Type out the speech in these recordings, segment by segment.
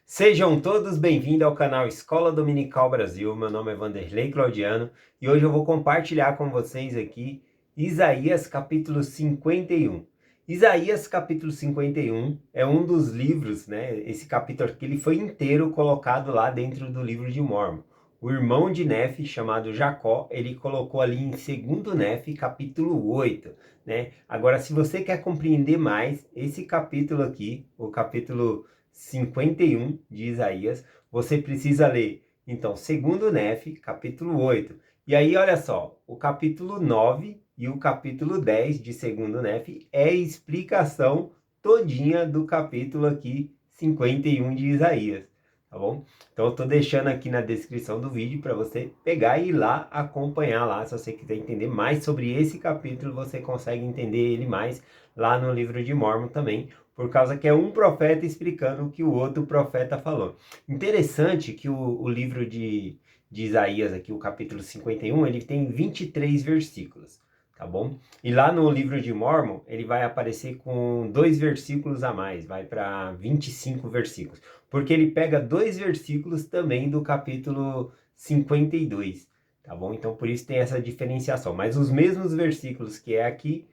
Sejam todos bem-vindos ao canal Escola Dominical Brasil. Meu nome é Vanderlei Claudiano e hoje eu vou compartilhar com vocês aqui Isaías capítulo 51. Isaías capítulo 51 é um dos livros, né? Esse capítulo aqui ele foi inteiro colocado lá dentro do livro de Mórmon. O irmão de Nefe, chamado Jacó, ele colocou ali em 2 Nefe, capítulo 8, né? Agora, se você quer compreender mais esse capítulo aqui, o capítulo 51 de Isaías, você precisa ler, então, 2 Nefe, capítulo 8. E aí, olha só, o capítulo 9 e o capítulo 10 de 2 Nefe é a explicação todinha do capítulo aqui 51 de Isaías, tá bom? Então, eu tô deixando aqui na descrição do vídeo para você pegar e ir lá acompanhar lá. Se você quiser entender mais sobre esse capítulo, você consegue entender ele mais lá no livro de Mórmon também, por causa que é um profeta explicando o que o outro profeta falou. Interessante que o livro de Isaías, aqui, o capítulo 51, ele tem 23 versículos, tá bom? E lá no livro de Mórmon, ele vai aparecer com 2 versículos a mais, vai para 25 versículos, porque ele pega 2 versículos também do capítulo 52, tá bom? Então, por isso tem essa diferenciação. Mas os mesmos versículos que é aqui,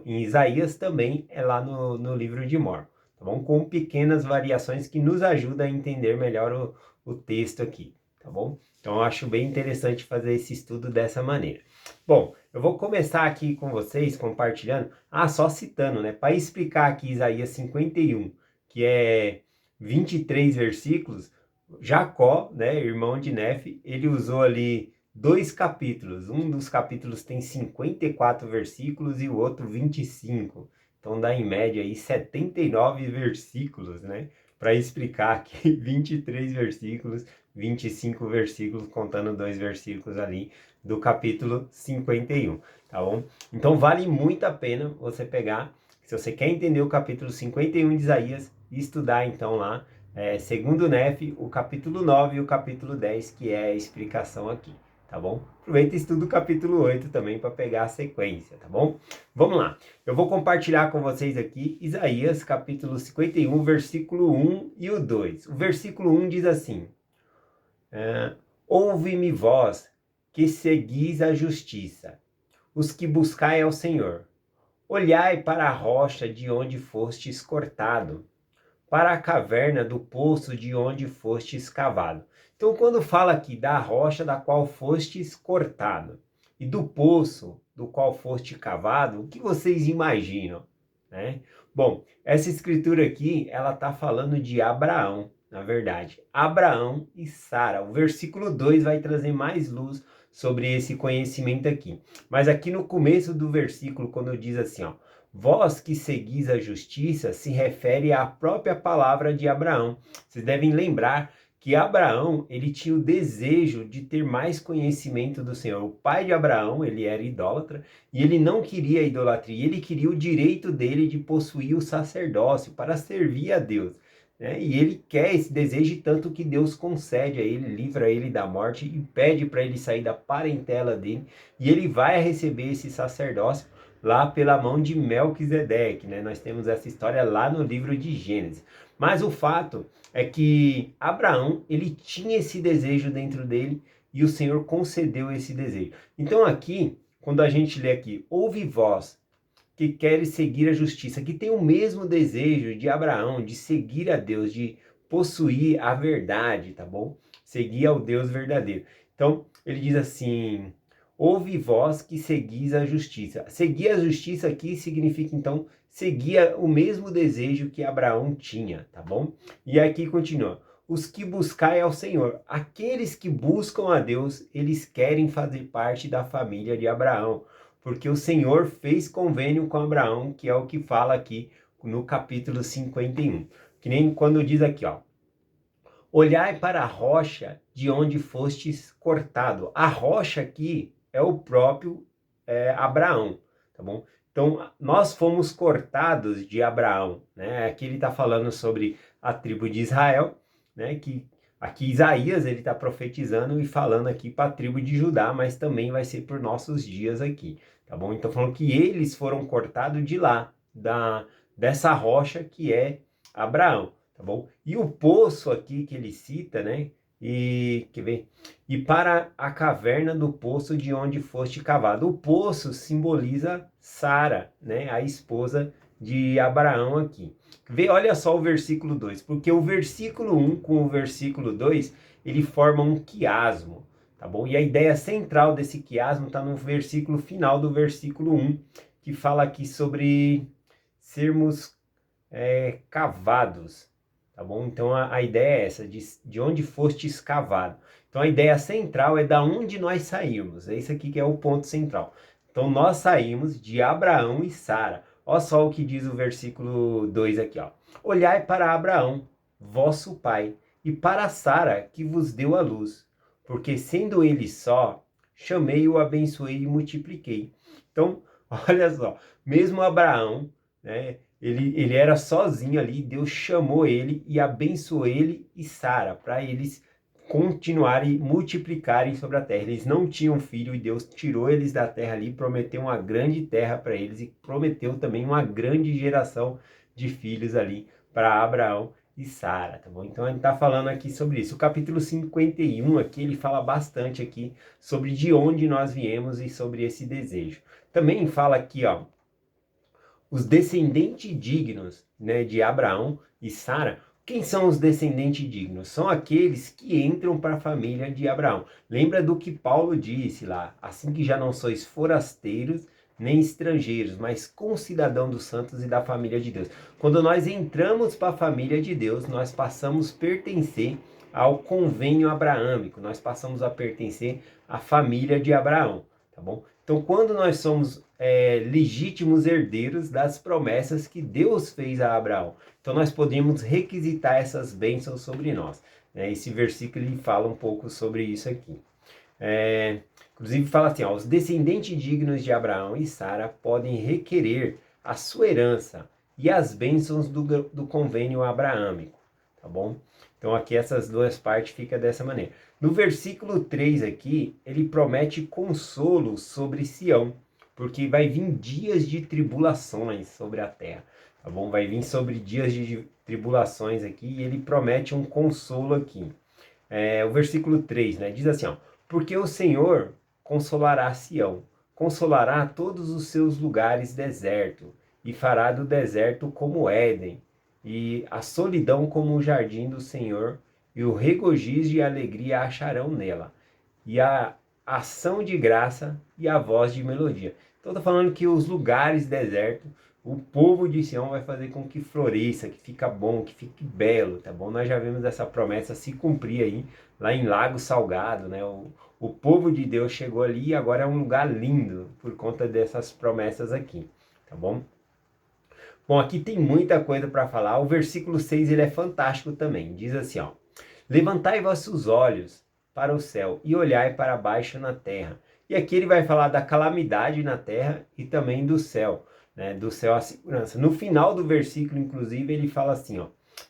em Isaías também é lá no livro de Mórmon, tá bom? Com pequenas variações que nos ajudam a entender melhor o texto aqui, tá bom? Então eu acho bem interessante fazer esse estudo dessa maneira. Bom, eu vou começar aqui com vocês compartilhando, só citando, né? Para explicar aqui Isaías 51, que é 23 versículos, Jacó, né, irmão de Nefe, ele usou ali 2 capítulos. Um dos capítulos tem 54 versículos e o outro 25. Então dá em média aí 79 versículos, né? Para explicar aqui 23 versículos, 25 versículos, contando 2 versículos ali do capítulo 51, tá bom? Então vale muito a pena você pegar, se você quer entender o capítulo 51 de Isaías, e estudar então lá, 2 Nefe, o capítulo 9 e o capítulo 10, que é a explicação aqui, tá bom? Aproveita e estuda o capítulo 8 também para pegar a sequência, tá bom? Vamos lá, eu vou compartilhar com vocês aqui Isaías capítulo 51, versículo 1 e o 2. O versículo 1 diz assim: Ouve-me vós, que seguis a justiça, os que buscai ao Senhor. Olhai para a rocha de onde fostes cortado, para a caverna do poço de onde fostes cavado. Então, quando fala aqui da rocha da qual fostes cortado e do poço do qual foste cavado, o que vocês imaginam, né? Bom, essa escritura aqui, ela está falando de Abraão, na verdade. Abraão e Sara. O versículo 2 vai trazer mais luz sobre esse conhecimento aqui. Mas aqui no começo do versículo, quando diz assim, ó, vós que seguis a justiça, se refere à própria palavra de Abraão. Vocês devem lembrar que Abraão, ele tinha o desejo de ter mais conhecimento do Senhor. O pai de Abraão, ele era idólatra e ele não queria a idolatria, ele queria o direito dele de possuir o sacerdócio para servir a Deus, né? E ele quer esse desejo, tanto que Deus concede a ele, livra ele da morte e pede para ele sair da parentela dele, e ele vai receber esse sacerdócio lá pela mão de Melquisedeque, né? Nós temos essa história lá no livro de Gênesis. Mas o fato é que Abraão, ele tinha esse desejo dentro dele e o Senhor concedeu esse desejo. Então aqui, quando a gente lê aqui, ouve vós que queres seguir a justiça, que tem o mesmo desejo de Abraão, de seguir a Deus, de possuir a verdade, tá bom? Seguir ao Deus verdadeiro. Então, ele diz assim: ouve vós que seguis a justiça. Seguir a justiça aqui significa, então, seguir o mesmo desejo que Abraão tinha, tá bom? E aqui continua: os que buscai ao Senhor. Aqueles que buscam a Deus, eles querem fazer parte da família de Abraão, porque o Senhor fez convênio com Abraão, que é o que fala aqui no capítulo 51. Que nem quando diz aqui, ó: olhai para a rocha de onde fostes cortado. A rocha aqui é o próprio Abraão, tá bom? Então, nós fomos cortados de Abraão, né? Aqui ele está falando sobre a tribo de Israel, né? Que aqui Isaías ele está profetizando e falando aqui para a tribo de Judá, mas também vai ser por nossos dias aqui, tá bom? Então, falando que eles foram cortados de lá, dessa rocha que é Abraão. tá bom? E o poço aqui que ele cita, né? E, quer ver? E para a caverna do poço de onde foste cavado. O poço simboliza Sara, né? A esposa de Abraão aqui. Vê, olha só o versículo 2, porque o versículo 1 com o versículo 2, ele forma um quiasmo, tá bom? E a ideia central desse quiasmo está no versículo final do versículo 1, que fala aqui sobre sermos cavados, tá bom? Então a ideia é essa, de onde foste escavado. Então a ideia central é da onde nós saímos, é isso aqui que é o ponto central. Então nós saímos de Abraão e Sara. Olha só o que diz o versículo 2 aqui, ó. Olhai para Abraão, vosso pai, e para Sara, que vos deu a luz, porque sendo ele só, chamei-o, abençoei e multipliquei. Então, olha só, mesmo Abraão, né, ele era sozinho ali, Deus chamou ele e abençoou ele e Sara, para eles continuarem, multiplicarem sobre a terra. Eles não tinham filho e Deus tirou eles da terra ali, prometeu uma grande terra para eles e prometeu também uma grande geração de filhos ali para Abraão e Sara, tá bom? Então a gente está falando aqui sobre isso. O capítulo 51 aqui, ele fala bastante aqui sobre de onde nós viemos e sobre esse desejo. Também fala aqui, ó, os descendentes dignos, né, de Abraão e Sara. Quem são os descendentes dignos? São aqueles que entram para a família de Abraão. Lembra do que Paulo disse lá, assim que já não sois forasteiros nem estrangeiros, mas concidadão dos santos e da família de Deus. Quando nós entramos para a família de Deus, nós passamos a pertencer ao convênio abraâmico, nós passamos a pertencer à família de Abraão, tá bom? Então, quando nós somos legítimos herdeiros das promessas que Deus fez a Abraão, então nós podemos requisitar essas bênçãos sobre nós. Esse versículo ele fala um pouco sobre isso aqui. Inclusive fala assim, ó, os descendentes dignos de Abraão e Sara podem requerer a sua herança e as bênçãos do convênio abraâmico, tá bom? Então aqui essas duas partes ficam dessa maneira. No versículo 3 aqui, ele promete consolo sobre Sião, porque vai vir dias de tribulações sobre a terra, tá bom? Vai vir sobre dias de tribulações aqui e ele promete um consolo aqui. O versículo 3, né, diz assim, ó, porque o Senhor consolará Sião, consolará todos os seus lugares deserto, e fará do deserto como Éden, e a solidão como o jardim do Senhor, e o regozijo e a alegria acharão nela, e a ação de graça e a voz de melodia. Então está falando que os lugares desertos, o povo de Sião vai fazer com que floresça, que fica bom, que fique belo, tá bom? Nós já vimos essa promessa se cumprir aí, lá em Lago Salgado, né? O povo de Deus chegou ali e agora é um lugar lindo por conta dessas promessas aqui, tá bom? Bom, aqui tem muita coisa para falar. O versículo 6 ele é fantástico também. Diz assim, ó: levantai vossos olhos para o céu e olhai para baixo na terra. E aqui ele vai falar da calamidade na terra e também do céu, né? Do céu a segurança. No final do versículo, inclusive, ele fala assim, ó: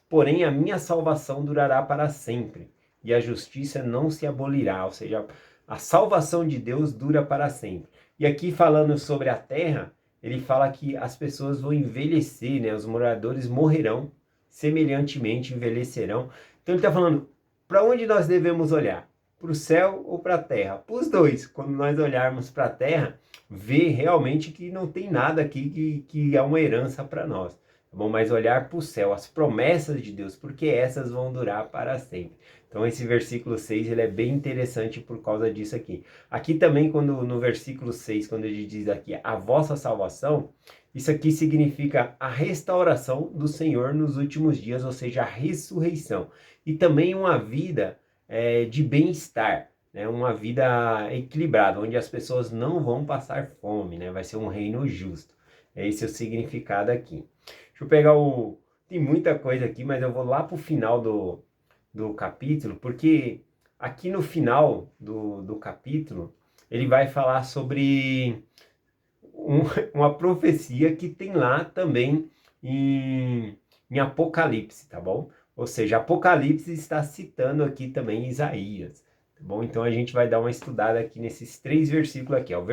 porém a minha salvação durará para sempre e a justiça não se abolirá. Ou seja, a salvação de Deus dura para sempre. E aqui falando sobre a terra, ele fala que as pessoas vão envelhecer, né? Os moradores morrerão, semelhantemente envelhecerão. Então ele está falando, para onde nós devemos olhar? Para o céu ou para a terra? Para os dois. Quando nós olharmos para a terra, ver realmente que não tem nada aqui que é uma herança para nós. Tá bom? Mas olhar para o céu, as promessas de Deus, porque essas vão durar para sempre. Então esse versículo 6 ele é bem interessante por causa disso aqui. Aqui também, quando no versículo 6, quando ele diz aqui, a vossa salvação, isso aqui significa a restauração do Senhor nos últimos dias, ou seja, a ressurreição. E também uma vida de bem-estar, né? Uma vida equilibrada, onde as pessoas não vão passar fome, né? Vai ser um reino justo. Esse é o significado aqui. Deixa eu pegar o... Tem muita coisa aqui, mas eu vou lá para o final do capítulo, porque aqui no final do capítulo, ele vai falar sobre uma profecia que tem lá também em Apocalipse, tá bom? Ou seja, Apocalipse está citando aqui também Isaías, tá bom? Então a gente vai dar uma estudada aqui nesses 3 versículos aqui, ó.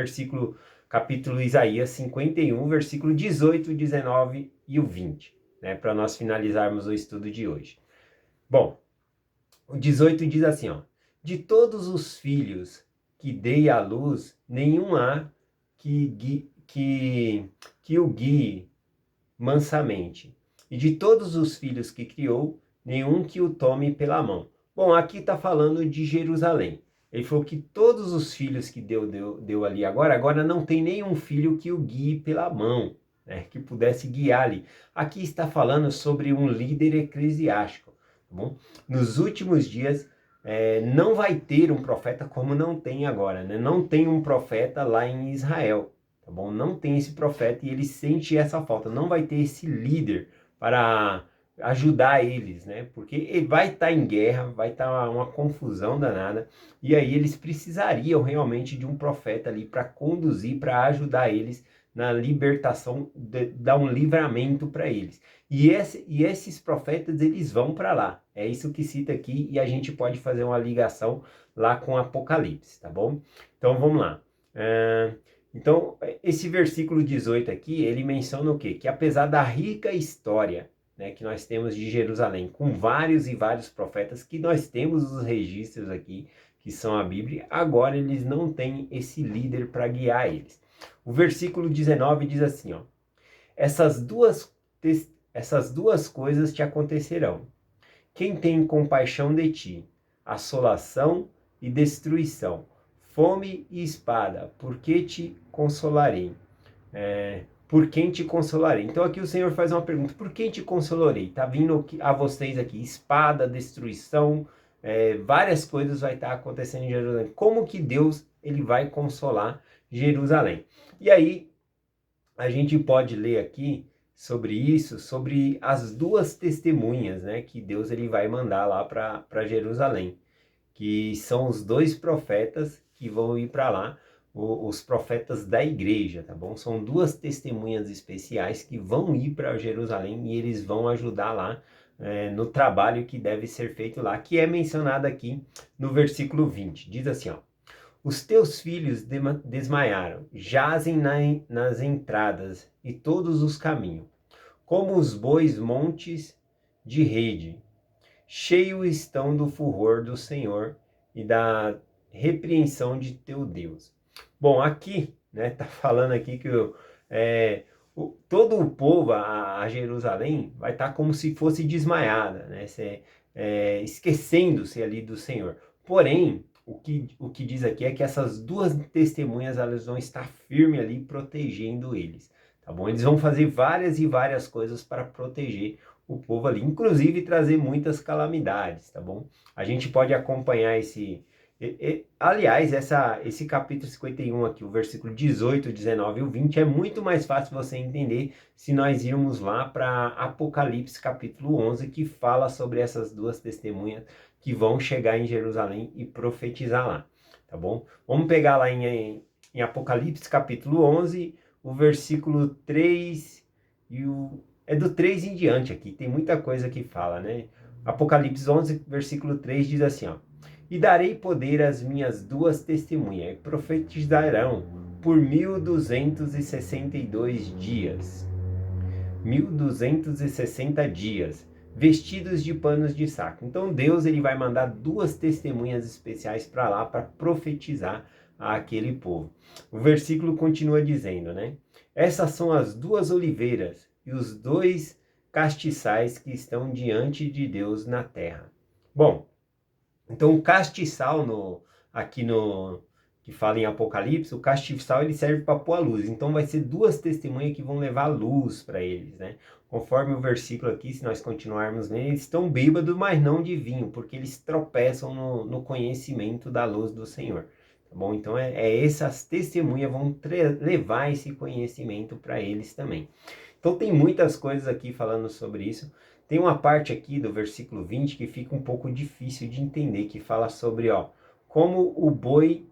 Capítulo Isaías 51, versículo 18, 19 e o 20. né, para nós finalizarmos o estudo de hoje. Bom, o 18 diz assim, ó: de todos os filhos que dei à luz, nenhum há que o guie mansamente. E de todos os filhos que criou, nenhum que o tome pela mão. Bom, aqui está falando de Jerusalém. Ele falou que todos os filhos que deu ali agora não tem nenhum filho que o guie pela mão, né, que pudesse guiar ali. Aqui está falando sobre um líder eclesiástico. Tá bom? Nos últimos dias, não vai ter um profeta como não tem agora, né? Não tem um profeta lá em Israel. Tá bom? Não tem esse profeta e ele sente essa falta. Não vai ter esse líder para ajudar eles, né? Porque ele vai estar em guerra, vai estar uma confusão danada, e aí eles precisariam realmente de um profeta ali para conduzir, para ajudar eles na libertação, dar um livramento para eles. E esses profetas, eles vão para lá. É isso que cita aqui, e a gente pode fazer uma ligação lá com Apocalipse, tá bom? Então vamos lá. Então, esse versículo 18 aqui, ele menciona o quê? Que apesar da rica história, né, que nós temos de Jerusalém, com vários e vários profetas, que nós temos os registros aqui, que são a Bíblia, agora eles não têm esse líder para guiar eles. O versículo 19 diz assim, ó: essas duas coisas te acontecerão. Quem tem compaixão de ti, assolação e destruição, fome e espada, por que te consolarei? Por quem te consolarei? Então aqui o Senhor faz uma pergunta: por quem te consolarei? Está vindo a vocês aqui espada, destruição, várias coisas vai estar acontecendo em Jerusalém. Como que Deus ele vai consolar Jerusalém? E aí a gente pode ler aqui sobre isso, sobre as duas testemunhas, né, que Deus ele vai mandar lá para Jerusalém, que são os dois profetas que vão ir para lá, os profetas da igreja, tá bom? São duas testemunhas especiais que vão ir para Jerusalém e eles vão ajudar lá no trabalho que deve ser feito lá, que é mencionado aqui no versículo 20. Diz assim, ó: os teus filhos desmaiaram, jazem nas entradas e todos os caminhos, como os bois montes de rede. Cheios estão do furor do Senhor e da repreensão de teu Deus. Bom, aqui, né, tá falando aqui que todo o povo a Jerusalém vai estar como se fosse desmaiada, né, esquecendo-se ali do Senhor. Porém, o que diz aqui é que essas duas testemunhas elas vão estar firmes ali protegendo eles, tá bom? Eles vão fazer várias e várias coisas para proteger o povo ali, inclusive trazer muitas calamidades, tá bom? A gente pode acompanhar aliás, esse capítulo 51 aqui, o versículo 18, 19 e o 20, é muito mais fácil você entender se nós irmos lá para Apocalipse capítulo 11, que fala sobre essas duas testemunhas que vão chegar em Jerusalém e profetizar lá, tá bom? Vamos pegar lá em Apocalipse capítulo 11, o versículo 3 e é do 3 em diante aqui, tem muita coisa que fala, né? Apocalipse 11, versículo 3 diz assim, ó: e darei poder às minhas duas testemunhas, e profetizarão por 1262 dias. 1260 dias, vestidos de panos de saco. Então Deus ele vai mandar duas testemunhas especiais para lá para profetizar àquele povo. O versículo continua dizendo, né? Essas são as duas oliveiras e os dois castiçais que estão diante de Deus na terra. Bom, então o castiçal aqui que fala em Apocalipse, o castiçal ele serve para pôr a luz. Então vai ser duas testemunhas que vão levar luz para eles, né? Conforme o versículo aqui, se nós continuarmos lendo, eles estão bêbados, mas não de vinho, porque eles tropeçam no conhecimento da luz do Senhor. Tá bom? Então essas testemunhas vão levar esse conhecimento para eles também. Então tem muitas coisas aqui falando sobre isso. Tem uma parte aqui do versículo 20 que fica um pouco difícil de entender, que fala sobre, ó, como o boi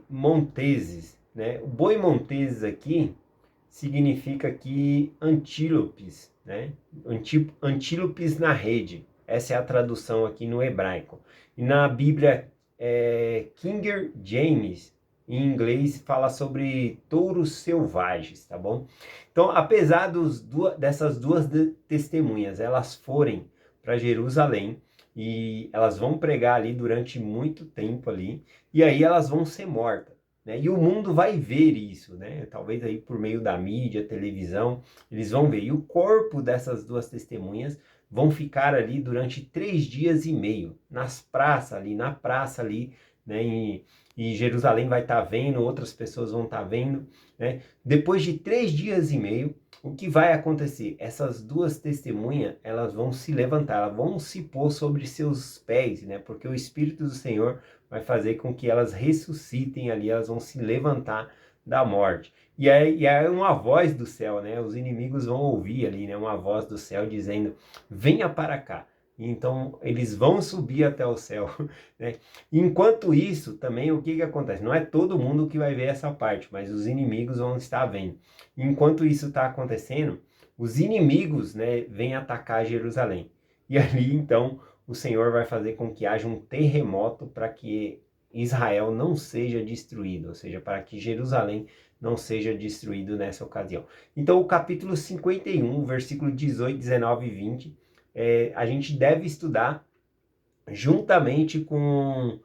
monteses, né? O boi monteses aqui significa aqui antílopes, né? Antílopes na rede. Essa é a tradução aqui no hebraico. E na Bíblia King James, em inglês fala sobre touros selvagens, tá bom? Então, apesar dessas duas testemunhas, elas forem para Jerusalém e elas vão pregar ali durante muito tempo ali, e aí elas vão ser mortas, né? E o mundo vai ver isso, né? Talvez aí por meio da mídia, televisão, eles vão ver. E o corpo dessas duas testemunhas vão ficar ali durante 3 dias e meio, nas praças ali, na praça ali, né? E Jerusalém vai estar vendo, outras pessoas vão estar vendo, né? Depois de 3 dias e meio, o que vai acontecer? Essas duas testemunhas, elas vão se levantar, elas vão se pôr sobre seus pés, né? Porque o Espírito do Senhor vai fazer com que elas ressuscitem ali, elas vão se levantar da morte. E aí uma voz do céu, né? Os inimigos vão ouvir ali, né? Uma voz do céu dizendo: venha para cá. Então eles vão subir até o céu, né? Enquanto isso, também o que acontece? Não é todo mundo que vai ver essa parte, mas os inimigos vão estar vendo. Enquanto isso está acontecendo, os inimigos, né, vêm atacar Jerusalém. E ali então o Senhor vai fazer com que haja um terremoto para que Israel não seja destruído, ou seja, para que Jerusalém não seja destruído nessa ocasião. Então o capítulo 51, versículo 18, 19 e 20, a gente deve estudar juntamente com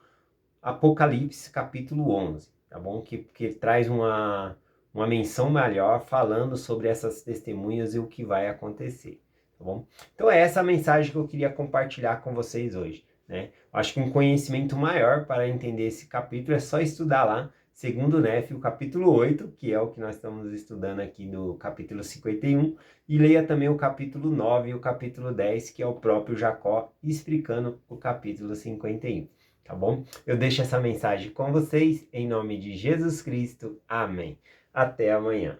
Apocalipse capítulo 11, tá bom? Que traz uma menção maior falando sobre essas testemunhas e o que vai acontecer, tá bom? Então é essa a mensagem que eu queria compartilhar com vocês hoje, né? Acho que um conhecimento maior para entender esse capítulo é só estudar lá, segundo Nefe, o capítulo 8, que é o que nós estamos estudando aqui no capítulo 51, e leia também o capítulo 9 e o capítulo 10, que é o próprio Jacó explicando o capítulo 51. Tá bom? Eu deixo essa mensagem com vocês em nome de Jesus Cristo. Amém. Até amanhã.